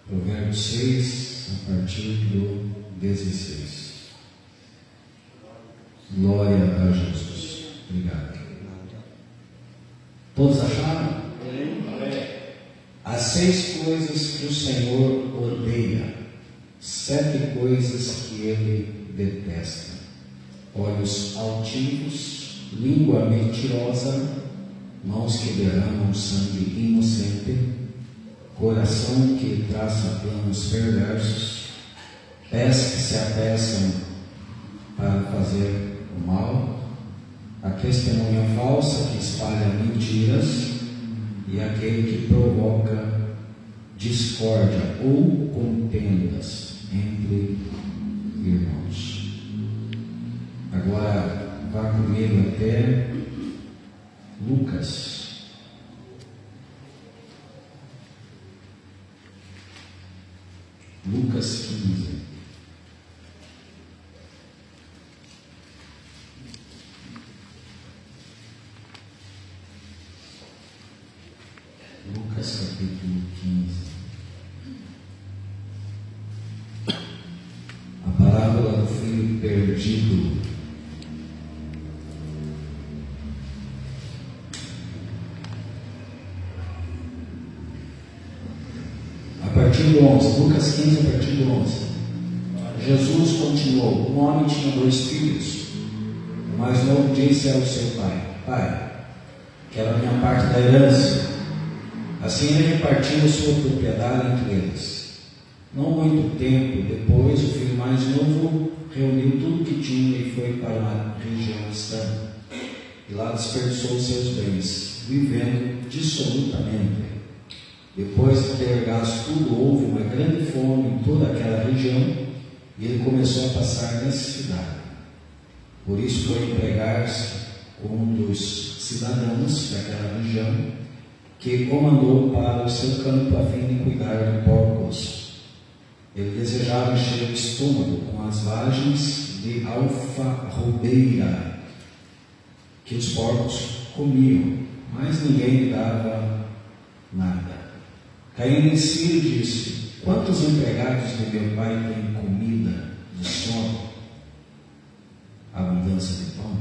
Provérbios 6, a partir do 16. Glória a Jesus. Obrigado. Todos acharam? As 6 coisas que o Senhor odeia, 7 coisas que Ele detesta: olhos altivos, língua mentirosa, mãos que derramam sangue inocente, coração que traça planos perversos, pés que se apressam para fazer o mal, a testemunha falsa que espalha mentiras e aquele que provoca discórdia ou contendas entre irmãos. Agora vá comigo até Lucas. Lucas 15. Lucas capítulo 15. A parábola do filho perdido. A partir do 11, Lucas 15, a partir do 11. Jesus continuou: um homem tinha 2 filhos. O mais novo disse ao seu pai: Pai, quero a minha parte da herança. Assim ele repartiu a sua propriedade entre eles. Não muito tempo depois, o filho mais novo reuniu tudo que tinha e foi para uma região estranha. E lá desperdiçou seus bens, vivendo dissolutamente. Depois de ter gasto tudo, houve uma grande fome em toda aquela região e ele começou a passar necessidade. Por isso foi empregar-se com um dos cidadãos daquela região, que o mandou para o seu campo a fim de cuidar de porcos. Ele desejava encher o estômago com as vagens de alfarrobeira que os porcos comiam, mas ninguém lhe dava nada. Caindo em si, ele disse: quantos empregados de meu pai têm comida de sobra, abundância de pão,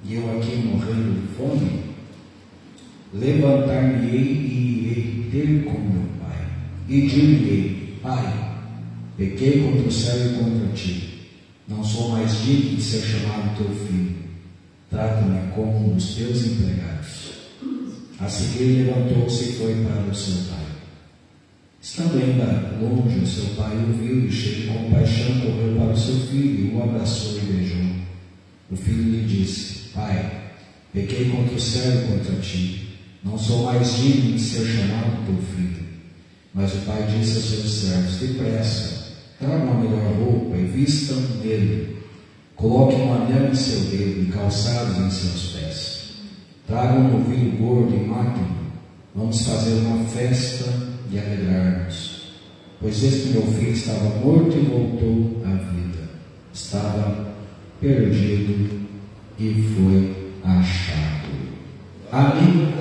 e eu aqui morrendo de fome? Levantar-me-ei e irei ter com meu pai, e dir-lhe-ei: Pai, pequei contra o céu e contra ti, não sou mais digno de ser chamado teu filho, trata-me como um dos teus empregados. A seguir levantou-se e foi para o seu pai. Estando ainda longe, o seu pai o viu e, cheio de compaixão, correu para o seu filho e o abraçou e beijou. O filho lhe disse: Pai, pequei contra o céu e contra ti, não sou mais digno de ser chamado teu filho. Mas o pai disse aos seus servos: depressa, tragam a melhor roupa e vistam nele, coloquem um anel em seu dedo e calçados em seus pés. Tragam um novilho gordo e matem-no. Vamos fazer uma festa e alegrar-nos. Pois eis que meu filho estava morto e voltou à vida, estava perdido e foi achado. Amém?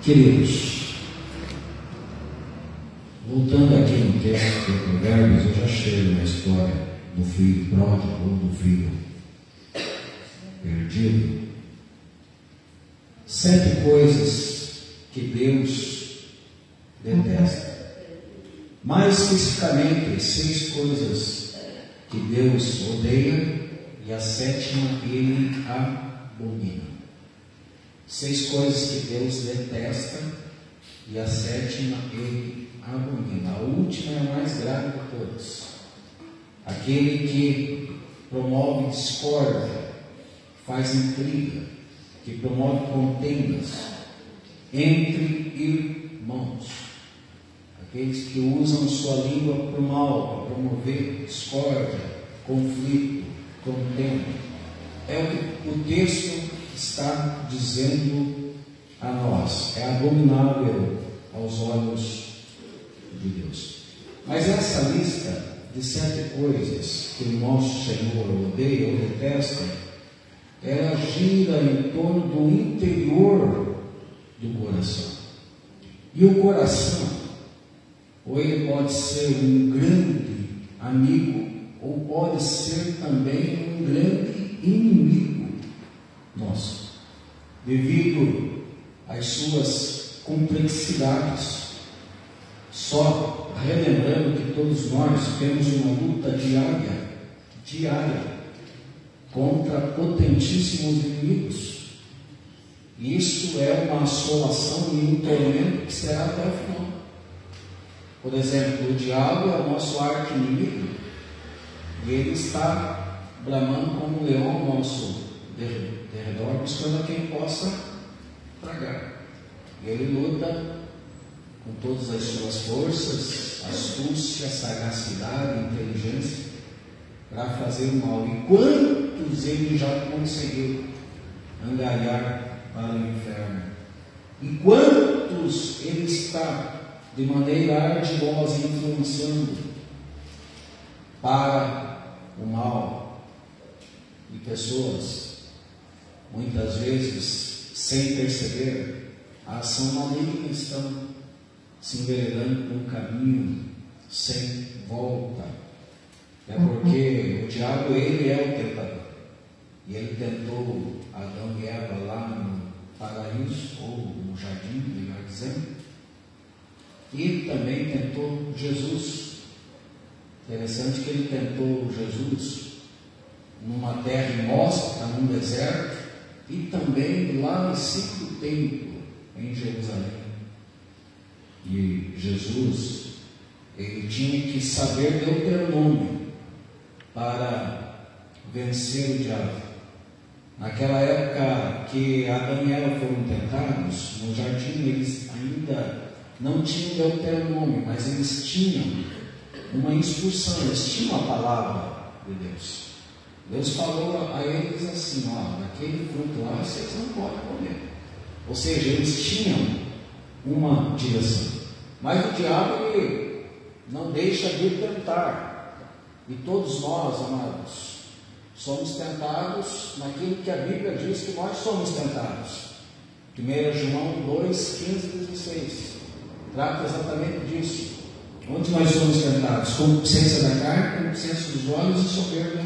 Queridos, voltando aqui no texto de Provérbios, eu já chego na história do filho pródigo ou do filho perdido. 7 coisas que Deus detesta. Mais especificamente, 6 coisas que Deus odeia e a 7ª Ele abomina. 6 coisas que Deus detesta e a 7ª Ele abomina. A última é a mais grave de todas. Aquele que promove discórdia, faz intriga, que promove contendas entre irmãos. Aqueles que usam sua língua para o mal, para promover discórdia, conflito, contenda. É o que o texto está dizendo a nós. É abominável aos olhos de Deus. Mas essa lista de 7 coisas que o nosso Senhor odeia ou detesta, ela gira em torno do interior do coração. E o coração, ou ele pode ser um grande amigo, ou pode ser também um grande inimigo nosso, devido às suas complexidades. Só relembrando que todos nós temos uma luta diária, contra potentíssimos inimigos. Isso é uma assolação e um tormento que será até o final. Por exemplo, o diabo é o nosso arqui-inimigo, e ele está bramando como um leão ao nosso derredor, buscando a quem possa tragar. E ele luta com todas as suas forças, astúcia, sagacidade, inteligência, para fazer o mal. E quantos ele já conseguiu angariar para o inferno? E quantos ele está de maneira ardilosa influenciando para o mal? E pessoas, muitas vezes, sem perceber a ação maligna, estão se enveredando por um caminho sem volta. É porque o diabo, ele é o tentador. E ele tentou Adão e Eva lá no paraíso, ou no jardim, melhor dizendo. E também tentou Jesus. Interessante que ele tentou Jesus numa terra inóspita, num deserto, e também lá no sítio do templo, em Jerusalém. E Jesus, ele tinha que saber Deuteronômio para vencer o diabo. Naquela época que Adão e Eva foram tentados, no jardim eles ainda não tinham Deuteronômio, mas eles tinham uma instrução, eles tinham a palavra de Deus. Deus falou a eles assim: ó, daquele fruto lá vocês não podem comer. Ou seja, eles tinham uma direção. Mas o diabo, ele não deixa de tentar. E todos nós, amados, somos tentados naquilo que a Bíblia diz que nós somos tentados. 1 João 2, 15 e 16 trata exatamente disso. Onde nós somos tentados? Concupiscência da carne, concupiscência dos olhos e soberba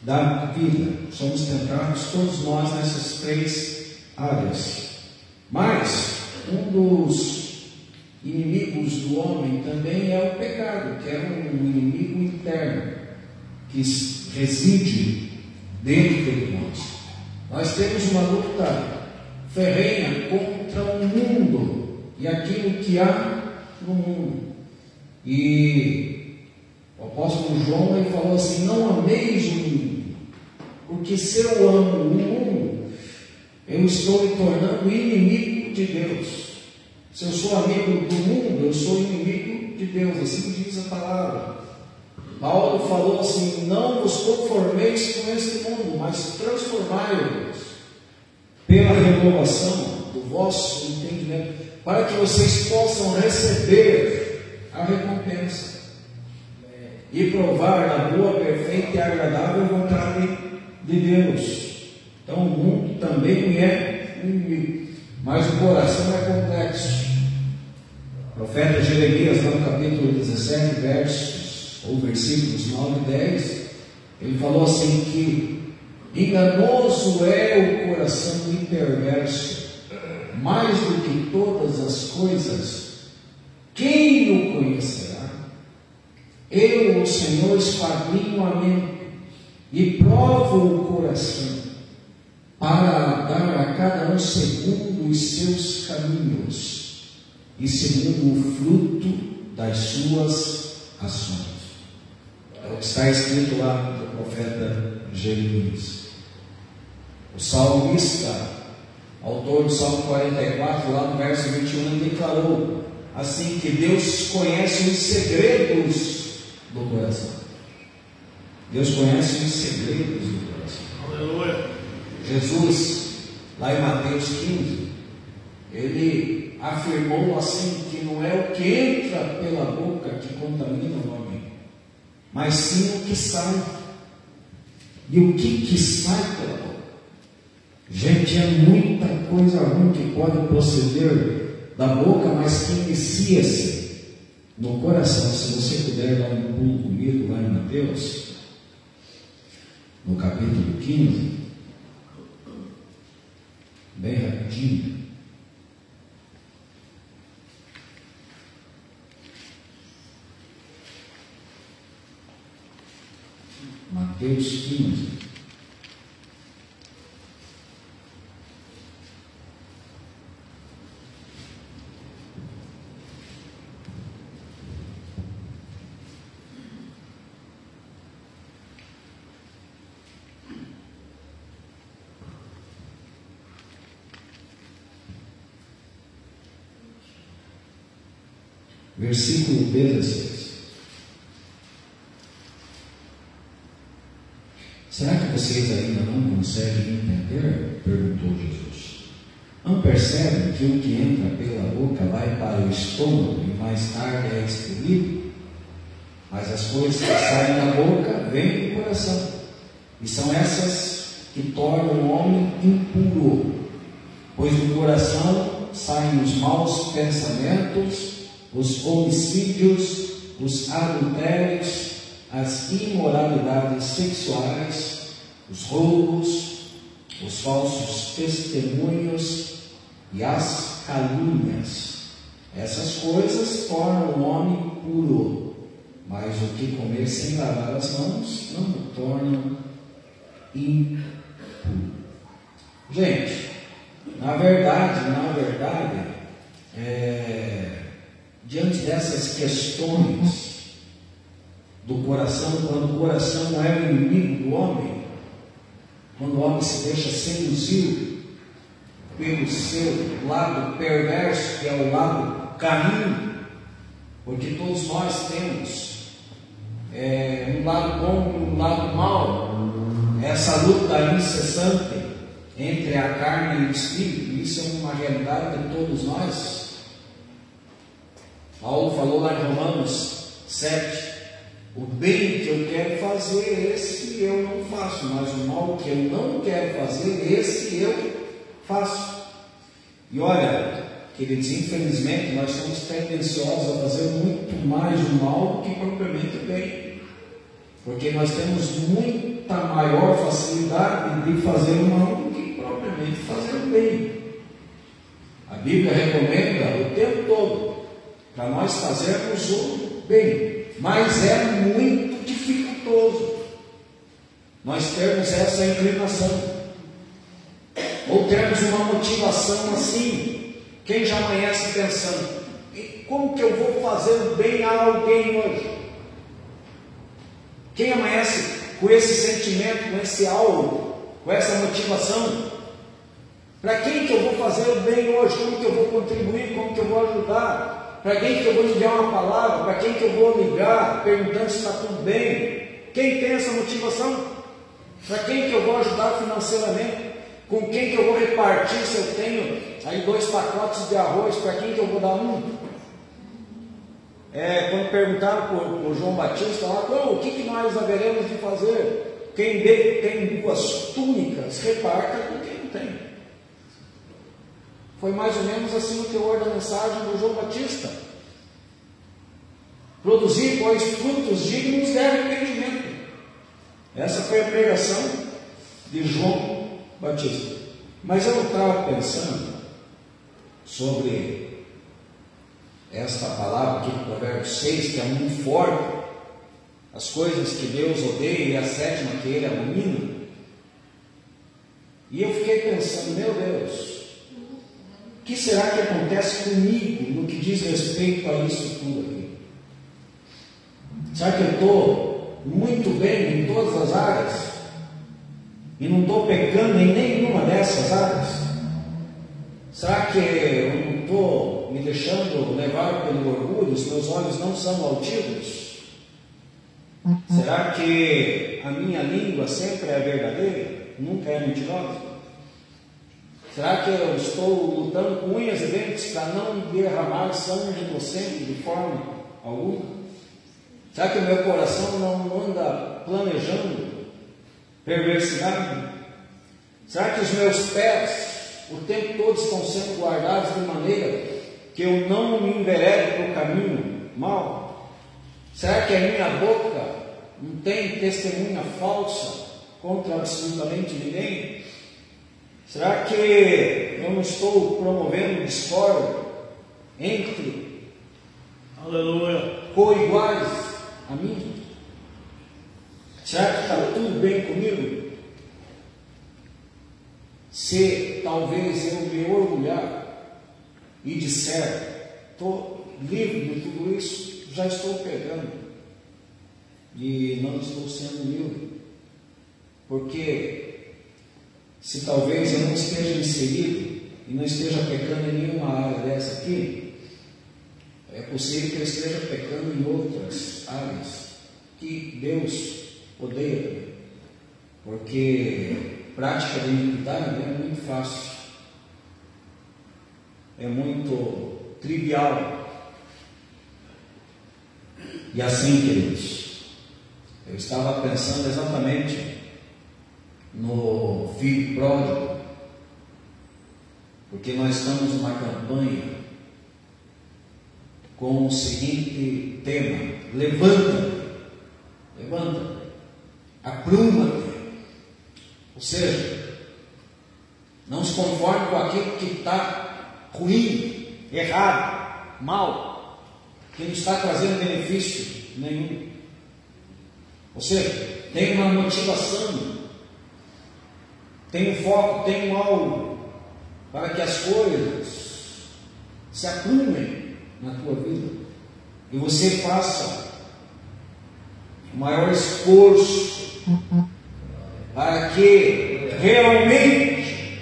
da vida. Somos tentados todos nós nessas três áreas. Mas um dos inimigos do homem também é o pecado, que é um inimigo interno que reside dentro de nós. Nós temos uma luta ferrenha contra o mundo e aquilo que há no mundo. E o apóstolo João, ele falou assim: não ameis o mundo, porque se eu amo o mundo, eu estou me tornando inimigo de Deus. Se eu sou amigo do mundo, eu sou inimigo de Deus, assim diz a palavra. Paulo falou assim: não vos conformeis com este mundo, mas transformai-vos pela renovação do vosso entendimento, para que vocês possam receber a recompensa e provar a boa, perfeita e agradável vontade de Deus. Então o mundo também é inimigo, mas o coração é complexo. O profeta Jeremias, no capítulo 17, versículos 9 e 10, ele falou assim que enganoso é o coração e perverso, mais do que todas as coisas, quem o conhecerá? Eu, o Senhor, esquadrinho a mente e provo o coração, para dar a cada um segundo os seus caminhos e segundo o fruto das suas ações. É o que está escrito lá do profeta Jeremias. O salmista, autor do Salmo 44, lá no verso 21, ele declarou assim que Deus conhece os segredos do coração. Deus conhece os segredos do coração. Aleluia. Jesus, lá em Mateus 15, ele afirmou assim que não é o que entra pela boca que contamina o homem, mas sim o que sai. E o que sai pela boca? Gente, é muita coisa ruim que pode proceder da boca, mas mas que inicia-se no coração. Se você puder dar um pulo comigo lá em Mateus, no capítulo 15, bem rapidinho. Mateus 15. Versículo 16. Será que vocês ainda não conseguem entender? Perguntou Jesus. Não percebem que o que entra pela boca vai para o estômago e mais tarde é expelido? Mas as coisas que saem da boca vêm do coração, e são essas que tornam o homem impuro. Pois do coração saem os maus pensamentos, os homicídios, os adultérios, as imoralidades sexuais, os roubos, os falsos testemunhos e as calúnias. Essas coisas tornam o homem puro, mas o que comer sem lavar as mãos não o torna impuro. Gente, na verdade, diante dessas questões do coração, quando o coração é o inimigo do homem, quando o homem se deixa seduzir pelo seu lado perverso, que é o lado caminho, porque todos nós temos um lado bom e um lado mau, essa luta incessante entre a carne e o espírito. Isso é uma realidade de todos nós. Paulo falou lá em Romanos 7, o bem que eu quero fazer, esse eu não faço, mas o mal que eu não quero fazer, esse eu faço. E olha, queridos, infelizmente nós somos tendenciosos a fazer muito mais o mal do que propriamente o bem, porque nós temos muita maior facilidade de fazer o mal do que propriamente fazer o bem. A Bíblia recomenda o tempo todo para nós fazermos o bem, mas é muito dificultoso nós termos essa inclinação, ou termos uma motivação assim. Quem já amanhece pensando, e como que eu vou fazer o bem a alguém hoje? Quem amanhece com esse sentimento, com esse algo, com essa motivação? Para quem que eu vou fazer o bem hoje? Como que eu vou contribuir? Como que eu vou ajudar? Para quem que eu vou enviar uma palavra? Para quem que eu vou ligar perguntando se está tudo bem? Quem tem essa motivação? Para quem que eu vou ajudar financeiramente? Com quem que eu vou repartir se eu tenho aí 2 pacotes de arroz? Para quem que eu vou dar um? Quando perguntaram para o João Batista, o que nós haveremos de fazer? Quem tem 2 túnicas, reparta com quem não tem. Foi mais ou menos assim o teor da mensagem do João Batista. Produzir, pois, frutos dignos de arrependimento. Essa foi a pregação de João Batista. Mas eu estava pensando sobre esta palavra aqui do Provérbios 6, que é muito forte. As coisas que Deus odeia e a 7ª que Ele abomina. E eu fiquei pensando, meu Deus, o que será que acontece comigo no que diz respeito a isso tudo aqui? Será que eu estou muito bem em todas as áreas? E não estou pecando em nenhuma dessas áreas? Será que eu não estou me deixando levar pelo orgulho? Os meus olhos não são altivos? Será que a minha língua sempre é verdadeira? Nunca é mentirosa? Será que eu estou lutando com unhas e dentes para não derramar sangue inocente de forma alguma? Será que o meu coração não anda planejando perversidade? Será que os meus pés o tempo todo estão sendo guardados de maneira que eu não me enverede para o caminho mau? Será que a minha boca não tem testemunha falsa contra absolutamente ninguém? Será que eu não estou promovendo discórdia entre co-iguais a mim? Será que está tudo bem comigo? Se talvez eu me orgulhar e disser, estou livre de tudo isso, já estou pegando e não estou sendo livre, porque se talvez eu não esteja inserido e não esteja pecando em nenhuma área dessa aqui, é possível que eu esteja pecando em outras áreas que Deus odeia, porque prática de iniquidade é muito fácil, é muito trivial. E assim, queridos, eu estava pensando exatamente no filho pródigo, porque nós estamos numa campanha com o seguinte tema: levanta-te, levanta-te, apruma-te. Ou seja, não se conforme com aquilo que está ruim, errado, mal, que não está trazendo benefício nenhum. Ou seja, tem uma motivação, tem um foco, tem um algo para que as coisas se aprumem na tua vida e você faça o maior esforço para que realmente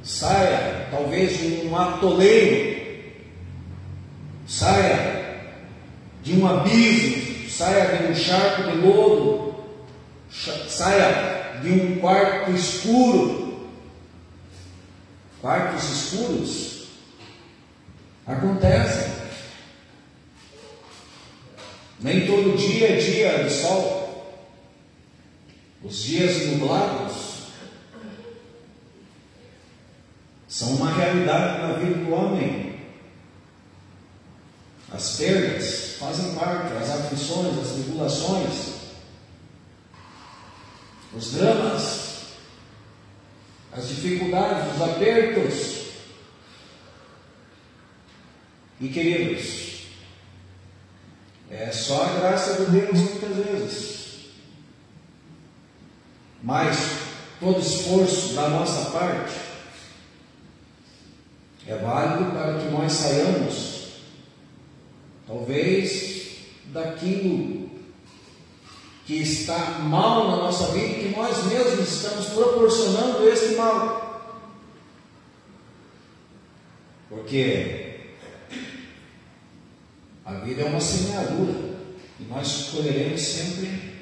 saia, talvez, de um atoleiro, saia de um abismo, saia de um charco de lodo, saia de um quarto escuro. Quartos escuros acontecem. Nem todo dia é dia de sol. Os dias nublados são uma realidade na vida do homem. As perdas fazem parte, as aflições, as tribulações, os dramas, as dificuldades, os apertos. E queridos, é só a graça de Deus muitas vezes. Mas todo esforço da nossa parte é válido para que nós saiamos, talvez, daquilo que está mal na nossa vida, que nós mesmos estamos proporcionando esse mal. Porque a vida é uma semeadura e nós escolheremos sempre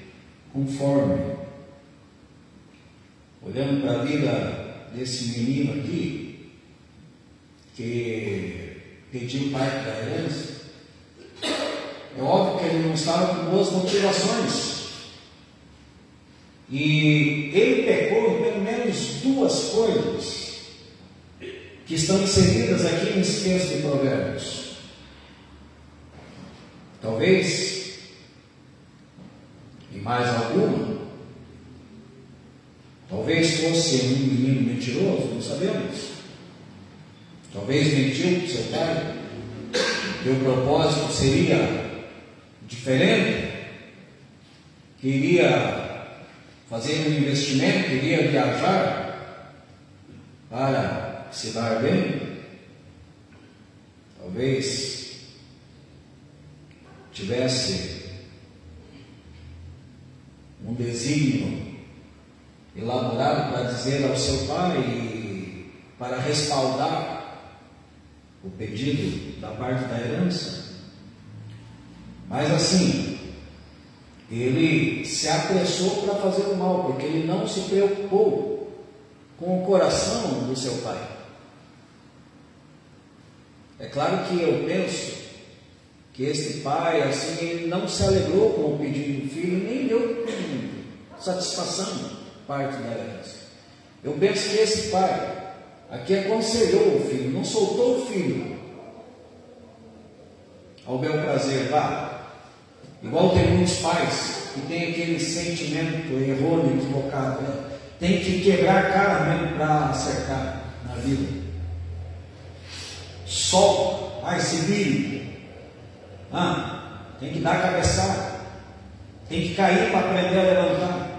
conforme. Olhando para a vida desse menino aqui, que pediu parte da herança, é óbvio que ele não estava com boas motivações. E ele pecou em pelo menos duas coisas que estão inseridas aqui nesse texto de Provérbios. Talvez, e mais alguma, talvez fosse um menino mentiroso, não sabemos. Talvez mentiu para o seu pai, que o propósito seria diferente, que iria fazer um investimento, que iria viajar para se dar bem. Talvez tivesse um desígnio elaborado para dizer ao seu pai, para respaldar o pedido da parte da herança. Mas assim, ele se apressou para fazer o mal, porque ele não se preocupou com o coração do seu pai. É claro que eu penso que este pai, assim, ele não se alegrou com o pedido do filho, nem deu satisfação parte da herança. Eu penso que esse pai aqui aconselhou o filho, não soltou o filho ao bel prazer, vá. Igual tem muitos pais que tem aquele sentimento errôneo, equivocado, né? Tem que quebrar a cara mesmo para acertar na vida. Solta, vai, se vire. Tem que dar cabeçada. Tem que cair para aprender a levantar.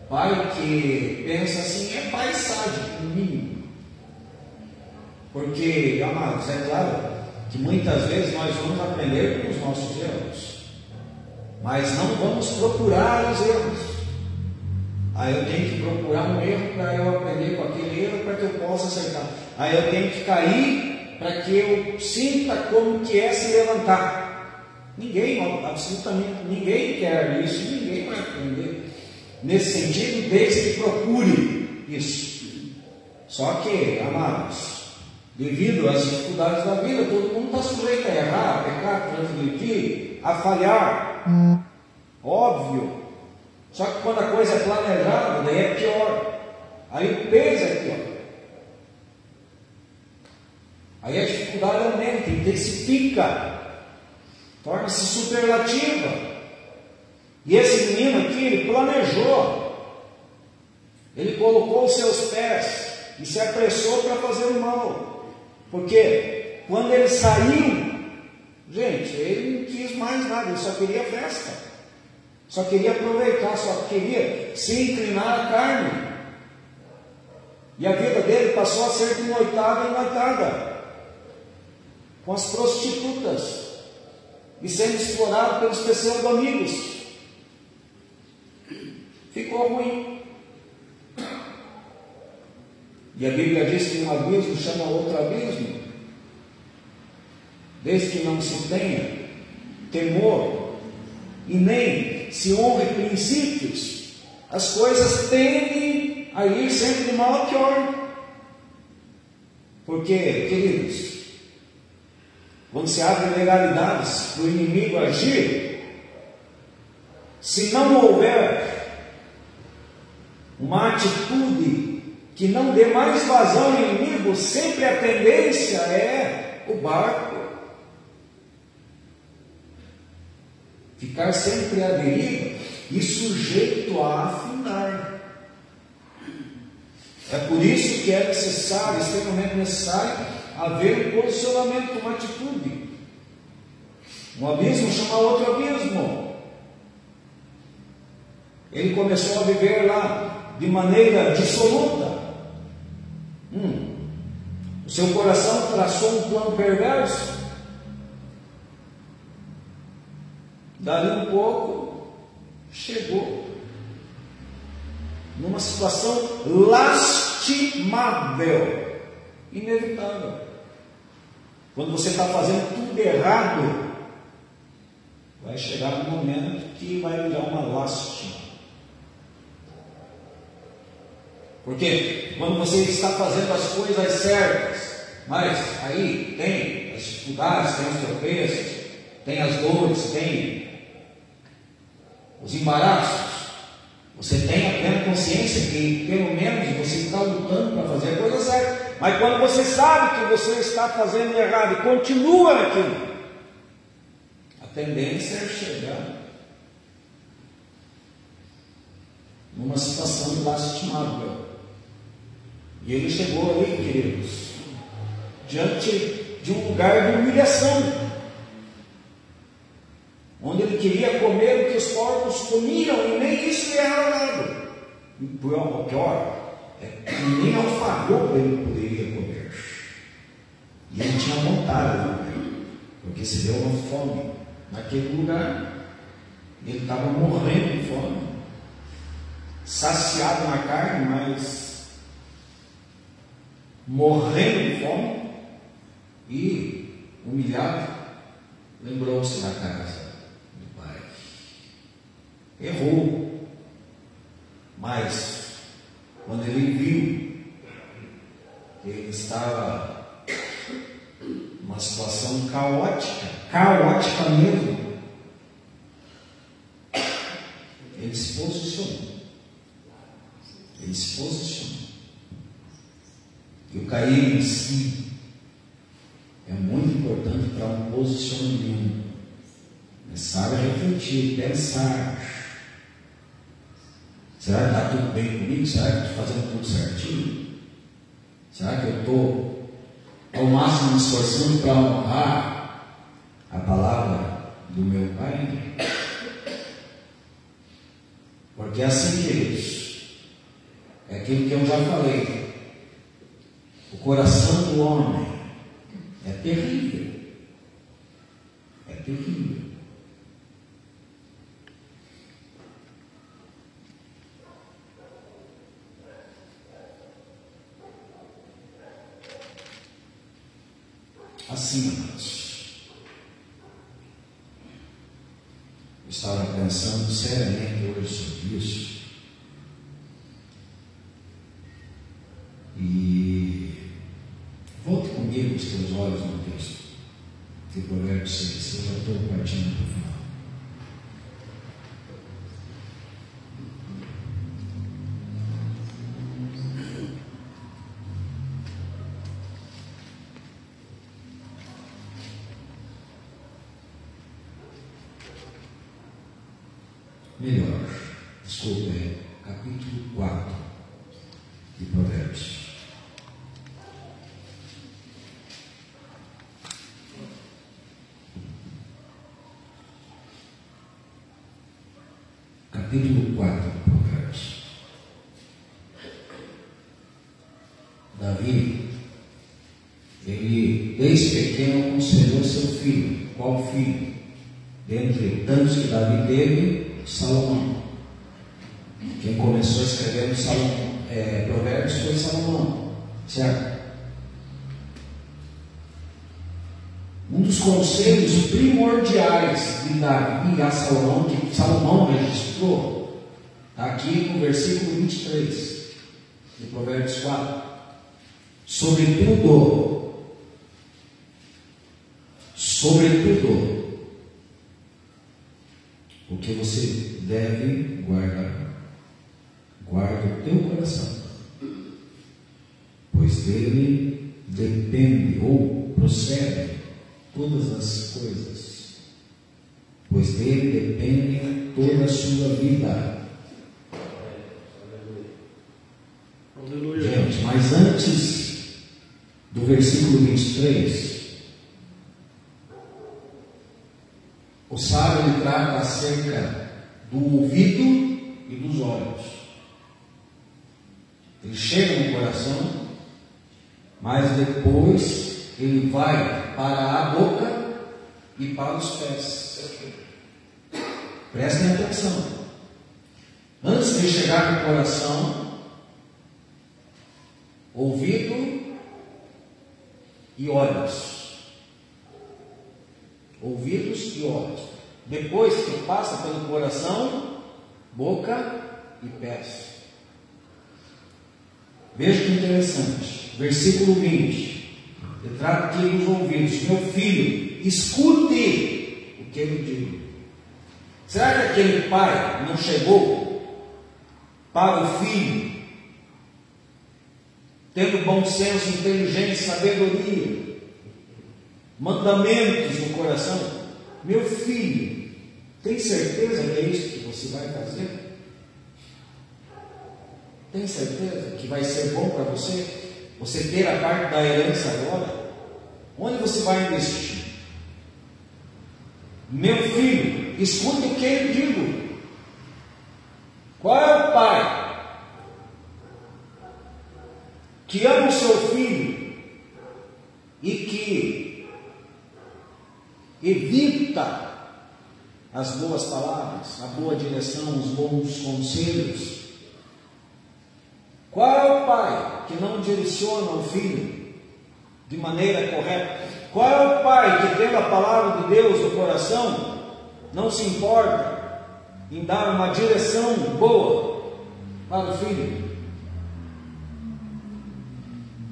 Pai que pensa assim é pai sádico, no mínimo. Porque, amados, é claro que muitas vezes nós vamos aprender com os nossos erros, mas não vamos procurar os erros. Eu tenho que procurar um erro para eu aprender com aquele erro, para que eu possa acertar. Eu tenho que cair para que eu sinta como que é se levantar. Ninguém, absolutamente ninguém quer isso, ninguém vai aprender nesse sentido, desde que procure isso. Só que, amados, devido às dificuldades da vida, todo mundo está sujeito a errar, a pecar, a transgredir, a falhar. Óbvio. Só que quando a coisa é planejada, daí é pior. Aí o peso é pior. Aí a dificuldade aumenta, intensifica, torna-se superlativa. E esse menino aqui, ele planejou. Ele colocou os seus pés e se apressou para fazer o mal. Porque quando ele saiu, gente, ele não quis mais nada, ele só queria festa. Só queria aproveitar, só queria se inclinar à carne. E a vida dele passou a ser de noitada em noitada, com as prostitutas, e sendo explorado pelos pseudo-amigos. Ficou ruim. E a Bíblia diz que um abismo chama outro abismo. Desde que não se tenha temor e nem se honre princípios, as coisas tendem a ir sempre de mal a pior. Porque, queridos, quando se abre legalidades para o inimigo agir, se não houver uma atitude que não dê mais vazão ao inimigo, sempre a tendência é o barco ficar sempre à deriva e sujeito a afundar. É por isso que é necessário, extremamente necessário, haver um posicionamento, uma atitude. Um abismo chama outro abismo. Ele começou a viver lá de maneira dissoluta. O seu coração traçou um plano perverso. Dali um pouco, chegou numa situação lastimável, inevitável. Quando você está fazendo tudo errado, vai chegar um momento que vai virar uma lástima. Porque quando você está fazendo as coisas certas, mas aí tem as dificuldades, tem os tropeços, tem as dores, tem os embaraços, você tem a plena consciência que pelo menos você está lutando para fazer a coisa certa. Mas quando você sabe que você está fazendo errado e continua naquilo, a tendência é chegar numa situação lastimável. E ele chegou ali, queridos, diante de um lugar de humilhação, onde ele queria comer o que os porcos comiam, e nem isso lhe era dado. E o pior é que nem alfarroba ele poderia comer. E ele tinha vontade de comer, porque se deu uma fome naquele lugar. Ele estava morrendo de fome, saciado na carne, mas morrendo de fome e humilhado. Lembrou-se da casa do pai. Errou, mas quando ele viu que ele estava numa situação caótica mesmo, ele se posicionou. E o cair em si é muito importante para um posicionamento. Começar a refletir, pensar. Será que está tudo bem comigo? Será que estou fazendo tudo certinho? Será que eu estou ao máximo me esforçando para honrar a palavra do meu Pai? Porque assim, queridos, é aquilo que eu já falei. O coração do homem é terrível. É terrível. Assim, irmãos, eu estava pensando seriamente hoje sobre isso. E volte comigo os teus olhos no texto de Provérbios 6. Eu já estou partindo para o final. Melhor, desculpe, capítulo 4 de Provérbios. Capítulo 4 de Provérbios. Davi, ele desde pequeno aconselhou seu filho. Qual filho? Dentre tantos que Davi teve, Salomão. Quem começou a escrever no Provérbios foi Salomão, certo? Um dos conselhos primordiais de Davi a Salomão, que Salomão registrou, está aqui no versículo 23 de Provérbios 4. Sobretudo, o que você deve guardar, guarda o teu coração, pois dele depende ou procede todas as coisas, pois dele depende toda a sua vida. Gente, mas antes do versículo 23, o sábio ele trata acerca do ouvido e dos olhos. Ele chega no coração, mas depois ele vai para a boca e para os pés. Prestem atenção. Antes de chegar no coração, ouvido e olhos. Ouvidos e olhos. Depois que passa pelo coração, boca e pés. Veja que interessante. Versículo 20. Ele trata aqui dos ouvidos. Meu filho, escute o que eu digo. Será que aquele pai não chegou para o filho, tendo bom senso, inteligência, sabedoria, mandamentos no coração? Meu filho, tem certeza que é isso que você vai fazer? Tem certeza que vai ser bom para você? Você ter a parte da herança agora? Onde você vai investir? Meu filho, escute o que eu digo. Qual é o pai que ama o seu filho e que evita as boas palavras, a boa direção, os bons conselhos? Qual é o pai que não direciona o filho de maneira correta? Qual é o pai que, tendo a palavra de Deus no coração, não se importa em dar uma direção boa para o filho?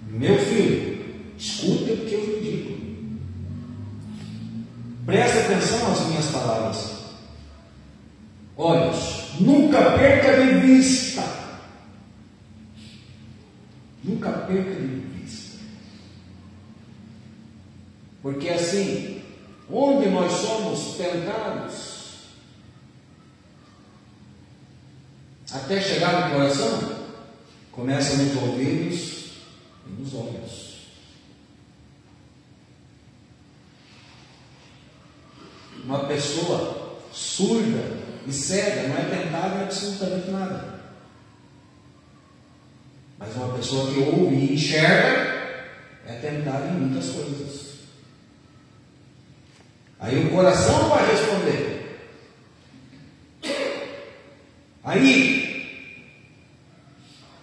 Meu filho, escute o que eu lhe digo. Preste atenção às minhas palavras. Olhos, nunca perca de vista. Nunca perca de vista. Porque assim, onde nós somos tentados, até chegar no coração, começa nos ouvidos e nos olhos. Uma pessoa surda e cega não é tentada em absolutamente nada. Mas uma pessoa que ouve e enxerga é tentada em muitas coisas. Aí o coração vai responder. Aí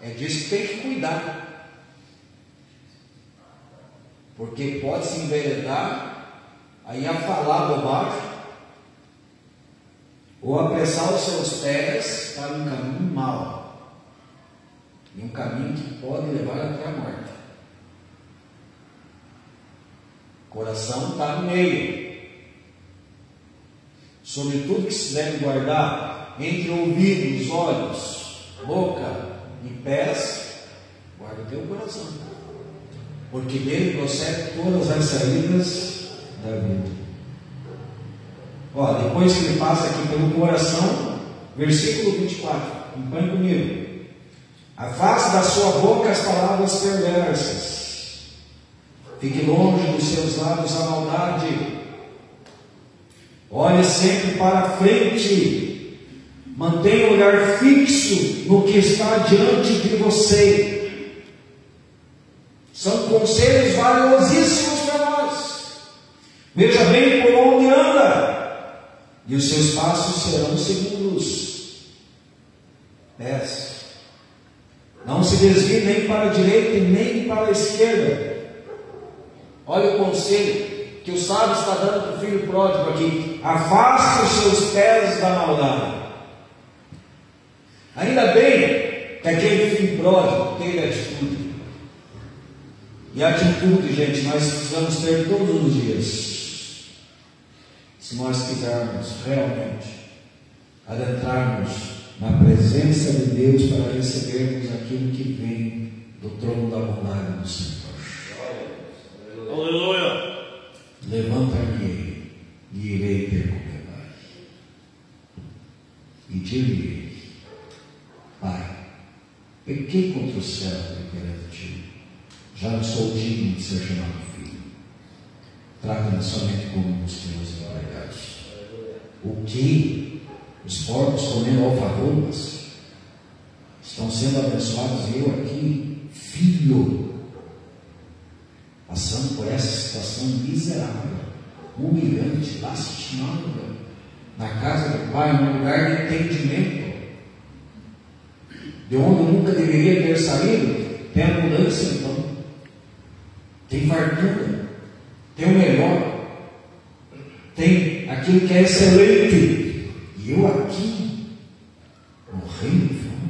é disso que tem que cuidar. Porque pode se enveredar aí a falar bobagem, ou apressar os seus pés para um caminho mau, e um caminho que pode levar até a morte. O coração está no meio. Sobre tudo que se deve guardar, entre ouvidos, olhos, boca e pés, guarda o teu coração, porque dele procede todas as saídas da vida. Depois que ele passa aqui pelo coração, versículo 24, acompanhe comigo. Afaste da sua boca as palavras perversas, fique longe dos seus lábios a maldade, olhe sempre para a frente, mantenha o olhar fixo no que está diante de você. São conselhos valiosíssimos para nós. Veja bem por onde anda, e os seus passos serão seguros. Pés. Não se desvie nem para a direita e nem para a esquerda. Olha o conselho que o sábio está dando para o filho pródigo aqui: afaste os seus pés da maldade. Ainda bem que aquele filho pródigo teve atitude. E a atitude, gente, nós precisamos ter todos os dias, se nós quisermos realmente adentrarmos na presença de Deus para recebermos aquilo que vem do trono da bondade do Senhor. Aleluia! Levanta-me e irei ter com meu Pai, e dir-lhe: Pai, pequei contra o céu e perante ti, já não sou digno de ser chamado filho. Trata-me somente como os teus empregados. O que? Os porcos comendo alfarrobas estão sendo abençoados, e eu aqui, filho, passando por essa situação miserável, humilhante, lastimável, na casa do Pai, num lugar de entendimento, de onde eu nunca deveria ter saído. Tem abundância, então, tem fartura, tem o melhor, tem aquilo que é excelente, e eu aqui, morrendo de fome.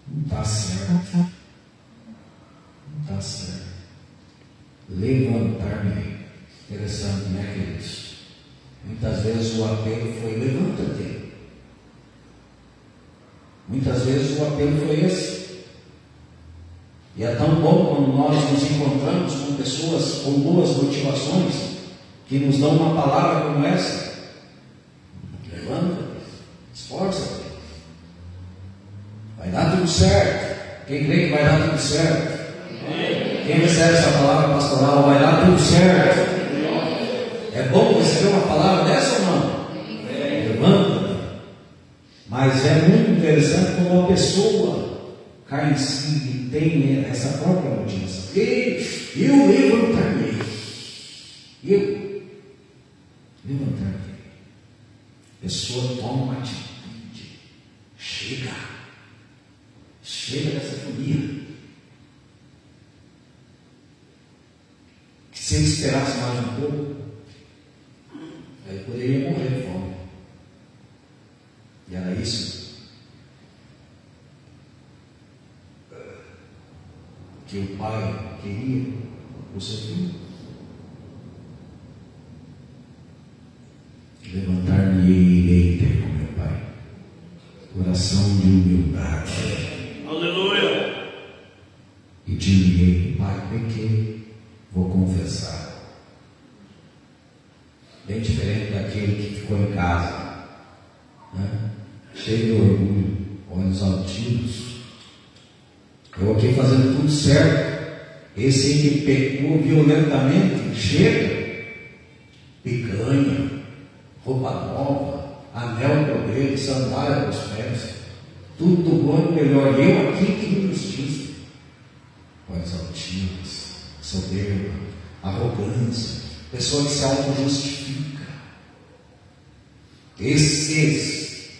Não está certo, não está certo. Levantar-me. Interessante, né, queridos? Muitas vezes o apelo foi: levanta-te. Muitas vezes o apelo foi esse. E é tão bom quando nós nos encontramos com pessoas com boas motivações, que nos dão uma palavra como essa: levanta-te, esforça-te, vai dar tudo certo. Quem crê que vai dar tudo certo? Quem recebe essa palavra pastoral, vai dar tudo certo. É bom receber uma palavra dessa ou não? Levanta. Mas é muito interessante quando uma pessoa cai em si e tem essa própria motivação. Eu levantarei. Eu levantarei. A pessoa toma uma atitude. Chega dessa folia. Se ele esperasse mais um pouco, aí poderia morrer de fome. E era isso que o pai queria para o seu filho. Levantar-me e irei ter com meu pai. Coração de humildade. Aleluia! E dir-lhe: Pai, pequei, vou confessar. bem diferente daquele que ficou em casa, né? Cheio de orgulho, olhos altivos. Eu aqui fazendo tudo certo, esse aí que pecou violentamente, chega, picanha, roupa nova, anel para o dedo, sandália para os pés, tudo bom e melhor. Eu aqui que injustiça, olhos altivos, soberba, arrogância, pessoa que se auto-justifica. Esses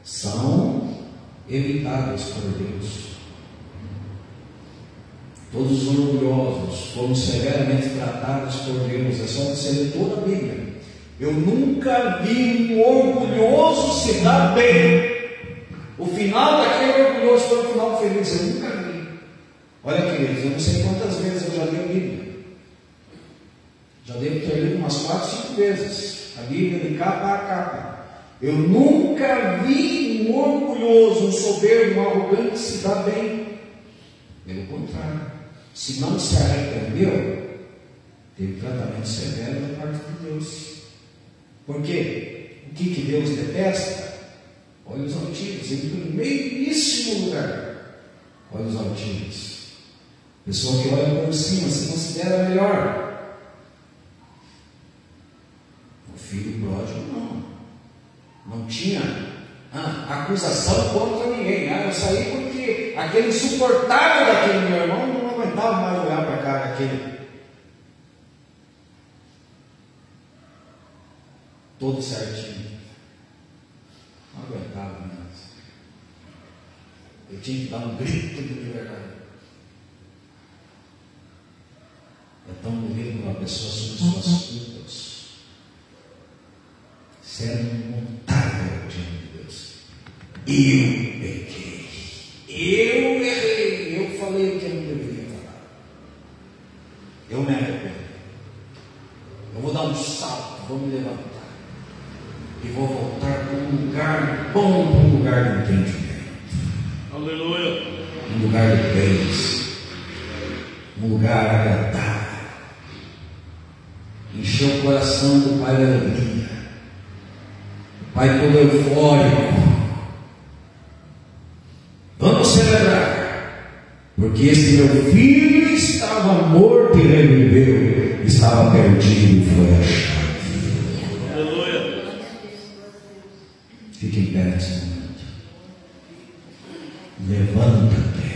são evitados por Deus. Todos os orgulhosos foram severamente tratados por Deus. É só você ler toda a Bíblia. Eu nunca vi um orgulhoso se dar bem. O final daquele orgulhoso foi um final feliz. Eu nunca vi. Olha, queridos, eu não sei quantas vezes eu já li a Bíblia. Já devo ter lido umas 4, 5 vezes a Bíblia de capa a capa. Eu nunca vi um orgulhoso, um soberbo, um arrogante se dar bem. Pelo contrário, se não se arrependeu, teve tratamento severo da parte de Deus. Por quê? O que Deus detesta? Olhos altivos, em primeiríssimo lugar. Olhos altivos. Pessoa que olha por cima, se considera melhor. O filho pródigo não tinha acusação contra ninguém. Eu saí porque aquele insuportável daquele meu irmão não aguentava mais olhar para a cara daquele. Todo certinho. Não aguentava mais. Eu tinha que dar um grito de liberdade. É tão bonito quando uma pessoa assume suas culpas, sendo montada diante de Deus. Eu pequei, eu errei, eu falei o que eu não deveria falar. Eu me arrependo. Eu vou dar um salto, vou me levantar e vou voltar para um lugar bom, para um lugar de entendimento. Aleluia. Um lugar de bens, um lugar agradável. Encheu o coração do Pai de alegria, o Pai todo eufórico. Vamos celebrar, porque esse meu filho estava morto e reviveu, estava perdido e foi achado. Aleluia. Fique em pé nesse momento. Levanta-te.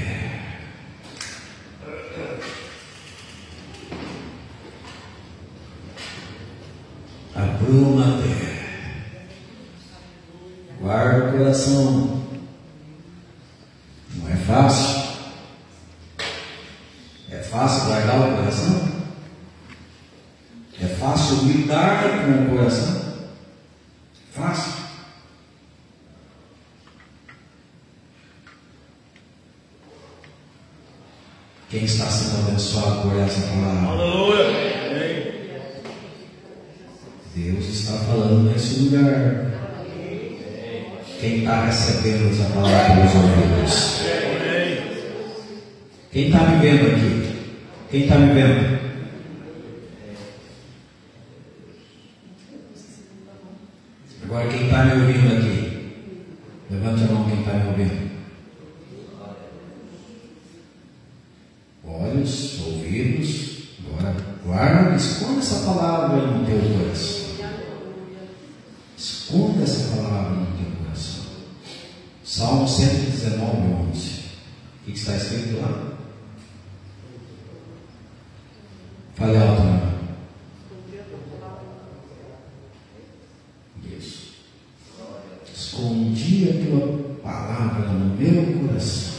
Apruma-te. Guarda o coração. Não é fácil. É fácil guardar o coração? É fácil lidar com o coração? Fácil. Quem está sendo abençoado por essa palavra? Aleluia. Deus está falando nesse lugar. Quem está recebendo essa palavra pelos ouvidos? Quem está me vendo aqui? Quem está me vendo? Agora quem está me ouvindo aqui? Levante a mão quem está me ouvindo. Olhos, ouvidos. Agora guarda, esconda essa palavra no teu coração. Esconda essa palavra no teu coração. Salmo 119, 11. O que está escrito lá? Fale alto, irmão. Isso. Escondi a tua palavra no meu coração.